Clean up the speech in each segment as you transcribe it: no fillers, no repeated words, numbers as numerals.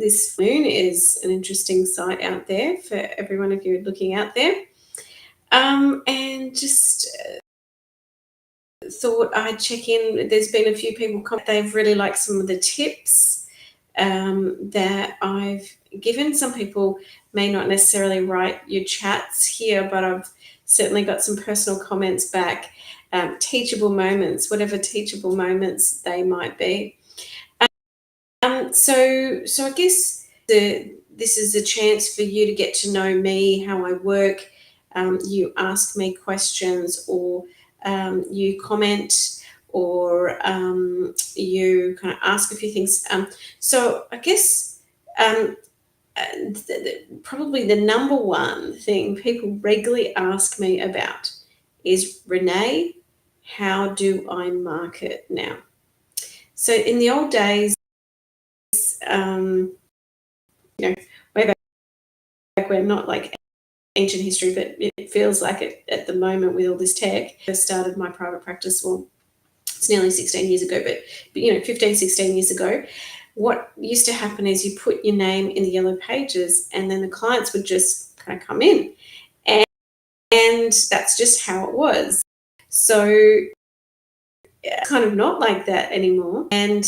this moon is an interesting sight out there for every one of you looking out there. And just thought I'd check in. There's been a few people comment they've really liked some of the tips that I've given. Some people may not necessarily write your chats here, but I've certainly got some personal comments back. Teachable moments, whatever teachable moments they might be. So I guess this is a chance for you to get to know me, how I work. You ask me questions, or you comment, or you kind of ask a few things. So I guess probably the number one thing people regularly ask me about is, Renee, how do I market now? So in the old days, way back when, not like ancient history, but it feels like it at the moment with all this tech. I started my private practice, well, it's nearly 16 years ago, but 15, 16 years ago, what used to happen is you put your name in the yellow pages and then the clients would just kind of come in. And that's just how it was. So it's kind of not like that anymore. And,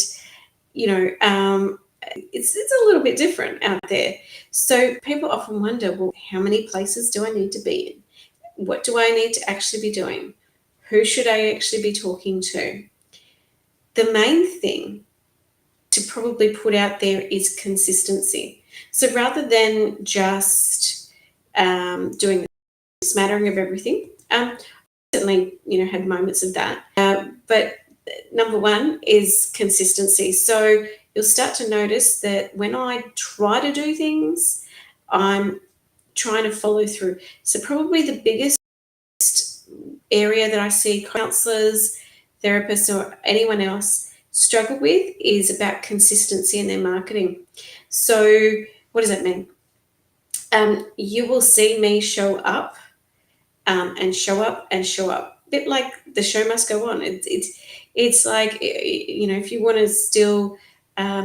it's a little bit different out there. So people often wonder, well, how many places do I need to be in? What do I need to actually be doing? Who should I actually be talking to? The main thing to probably put out there is consistency. So rather than just doing a smattering of everything, certainly, had moments of that. But number one is consistency. So you'll start to notice that when I try to do things, I'm trying to follow through. So probably the biggest area that I see counsellors, therapists, or anyone else struggle with is about consistency in their marketing. So what does that mean? You will see me show up and show up and show up. A bit like the show must go on. It's like, if you want to still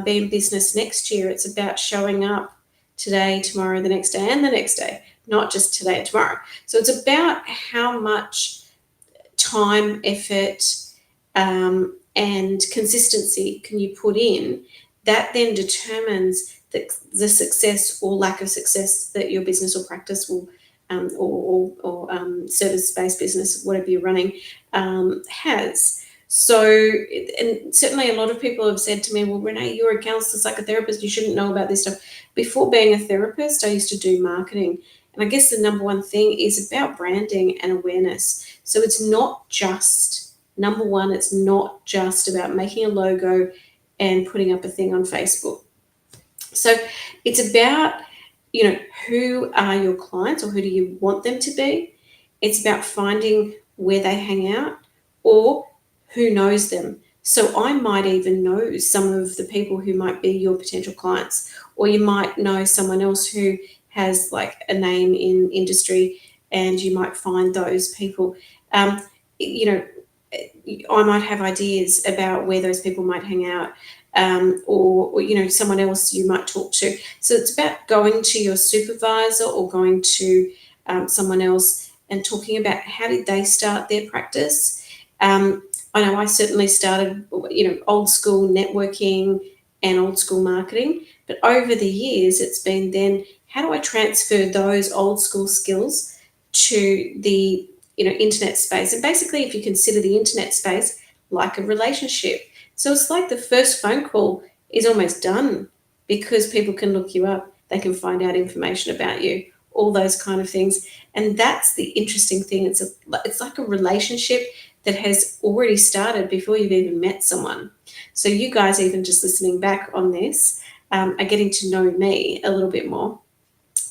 be in business next year, it's about showing up today, tomorrow, the next day, and the next day, not just today and tomorrow. So it's about how much time, effort, and consistency can you put in. That then determines the success or lack of success that your business or practice will or service-based business, whatever you're running, has. So, and certainly a lot of people have said to me, well, Renee, you're a counsellor, psychotherapist, you shouldn't know about this stuff. Before being a therapist, I used to do marketing. And I guess the number one thing is about branding and awareness. So it's not just, number one, it's not just about making a logo and putting up a thing on Facebook. So it's about, who are your clients, or who do you want them to be? It's about finding where they hang out or who knows them. So I might even know some of the people who might be your potential clients, or you might know someone else who has like a name in industry, and you might find those people. I might have ideas about where those people might hang out, or someone else you might talk to. So it's about going to your supervisor or going to someone else and talking about how did they start their practice. I know I certainly started, old school networking and old school marketing, but over the years it's been then, how do I transfer those old school skills to the internet space? And basically, if you consider the internet space like a relationship, so it's like the first phone call is almost done because people can look you up, they can find out information about you, all those kind of things. And that's the interesting thing. It's like a relationship that has already started before you've even met someone. So you guys, even just listening back on this, are getting to know me a little bit more.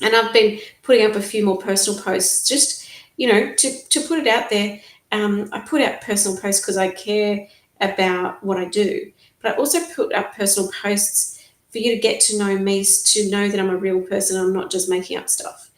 And I've been putting up a few more personal posts just, to put it out there. I put out personal posts because I care about what I do, but I also put up personal posts for you to get to know me, to know that I'm a real person. I'm not just making up stuff,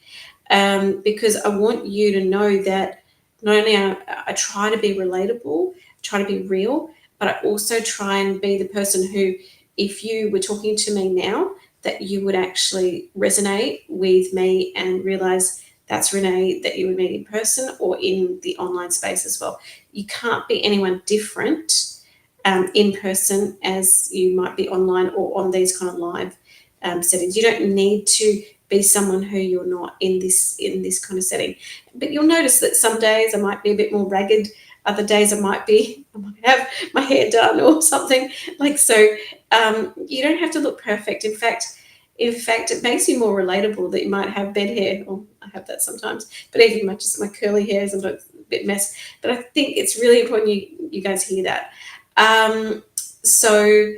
because I want you to know that not only I try to be relatable, try to be real, but I also try and be the person who, if you were talking to me now, that you would actually resonate with me and realize that's Renee that you would meet in person or in the online space as well. You can't be anyone different in person as you might be online or on these kind of live settings. You don't need to be someone who you're not in this kind of setting. But you'll notice that some days I might be a bit more ragged. Other days I might have my hair done or something like so. You don't have to look perfect. In fact, it makes you more relatable that you might have bed hair. Or I have that sometimes, but even my curly hair is a bit mess. But I think it's really important you guys hear that. So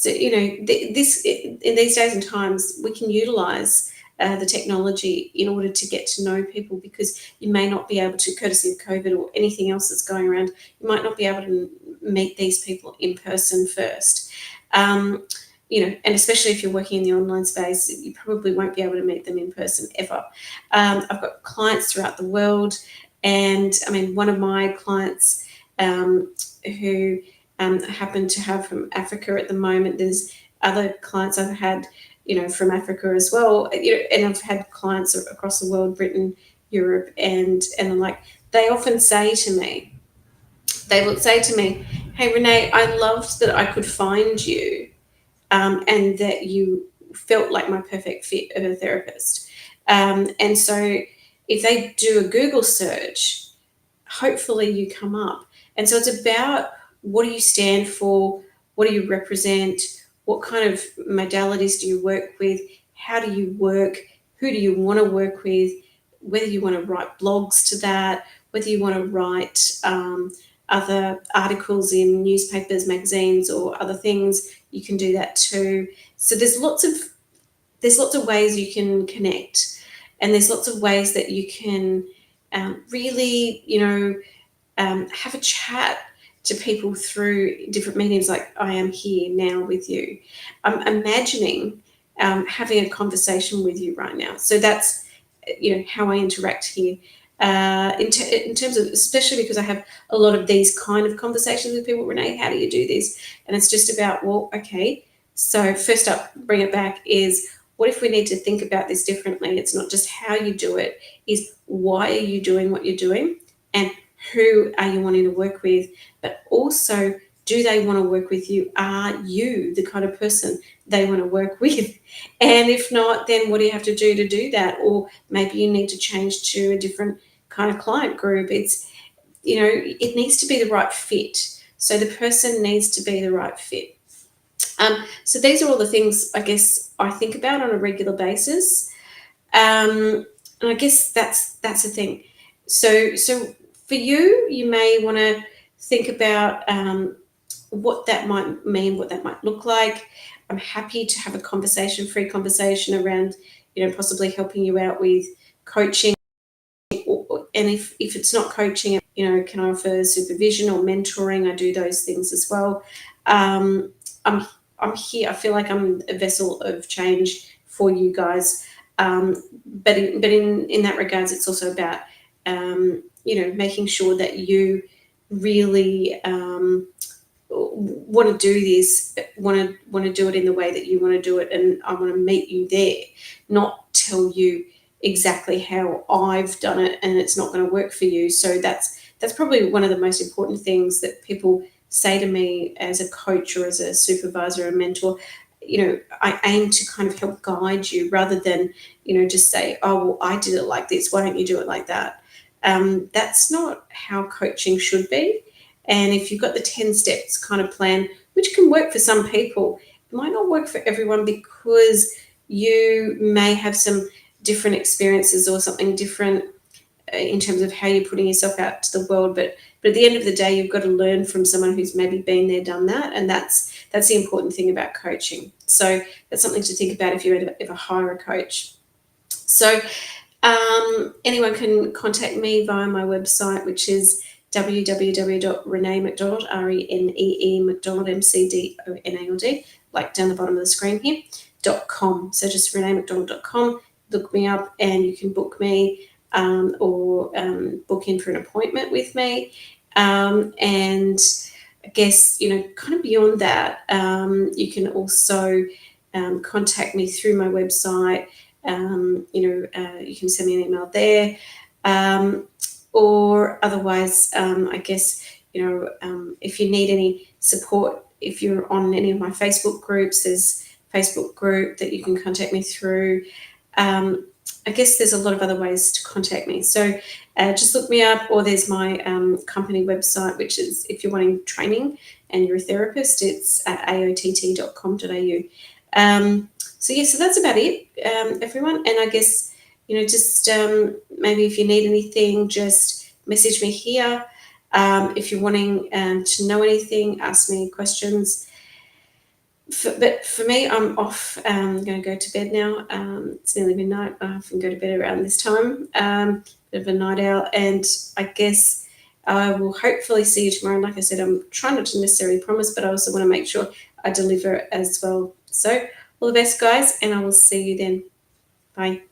you know, this in these days and times, we can utilize the technology in order to get to know people, because you may not be able to, courtesy of COVID or anything else that's going around, you might not be able to meet these people in person first. You know, and especially if you're working in the online space, you probably won't be able to meet them in person ever. I've got clients throughout the world, and I mean, one of my clients who happen to have from Africa at the moment. There's other clients I've had, you know, from Africa as well. You know, and I've had clients across the world, Britain, Europe, and like they often say to me, "Hey Renee, I loved that I could find you, and that you felt like my perfect fit of a therapist." And so, if they do a Google search, hopefully you come up. And so it's about, what do you stand for? What do you represent? What kind of modalities do you work with? How do you work? Who do you want to work with? Whether you want to write blogs to that, whether you want to write other articles in newspapers, magazines, or other things, you can do that too. So there's lots of ways you can connect, and there's lots of ways that you can really, you know, have a chat to people through different mediums, like I am here now with you. I'm imagining having a conversation with you right now. So that's, you know, how I interact here. In terms of, especially because I have a lot of these kind of conversations with people, Renee, how do you do this? And it's just about, well, okay, so first up, bring it back, is what if we need to think about this differently? It's not just how you do it, is why are you doing what you're doing? And who are you wanting to work with? But also, do they want to work with you? Are you the kind of person they want to work with? And if not, then what do you have to do that? Or maybe you need to change to a different kind of client group. It's, you know, it needs to be the right fit. So the person needs to be the right fit. So these are all the things I guess I think about on a regular basis. And I guess that's the thing. So for you, you may want to think about what that might mean, what that might look like. I'm happy to have a free conversation around, you know, possibly helping you out with coaching. And if it's not coaching, you know, can I offer supervision or mentoring? I do those things as well. I'm here. I feel like I'm a vessel of change for you guys. But in that regards, it's also about, you know, making sure that you really want to do this, want to do it in the way that you want to do it, and I want to meet you there, not tell you exactly how I've done it and it's not going to work for you. So that's probably one of the most important things that people say to me as a coach or as a supervisor or mentor. You know, I aim to kind of help guide you rather than, you know, just say, oh, well, I did it like this, why don't you do it like that? That's not how coaching should be. And if you've got the 10 steps kind of plan, which can work for some people, it might not work for everyone, because you may have some different experiences or something different in terms of how you're putting yourself out to the world. But at the end of the day, you've got to learn from someone who's maybe been there, done that. And that's the important thing about coaching. So that's something to think about if you ever hire a coach. So anyone can contact me via my website, which is www.reneemcdonald, RENEE McDonald, MCDONALD, like down the bottom of the screen here, .com. So just reneemcdonald.com, look me up and you can book me or book in for an appointment with me. And I guess, you know, kind of beyond that, you can also contact me through my website. You can send me an email there, or otherwise, I guess, if you need any support, if you're on any of my Facebook groups, there's a Facebook group that you can contact me through. I guess there's a lot of other ways to contact me. So just look me up, or there's my company website, which is, if you're wanting training and you're a therapist, it's aott.com.au. So that's about it, everyone. And I guess, just maybe if you need anything, just message me here. If you're wanting to know anything, ask me questions. But for me, I'm off. I'm going to go to bed now. It's nearly midnight. I often go to bed around this time. Bit of a night owl. And I guess I will hopefully see you tomorrow. And like I said, I'm trying not to necessarily promise, but I also want to make sure I deliver as well. So all the best, guys, and I will see you then. Bye.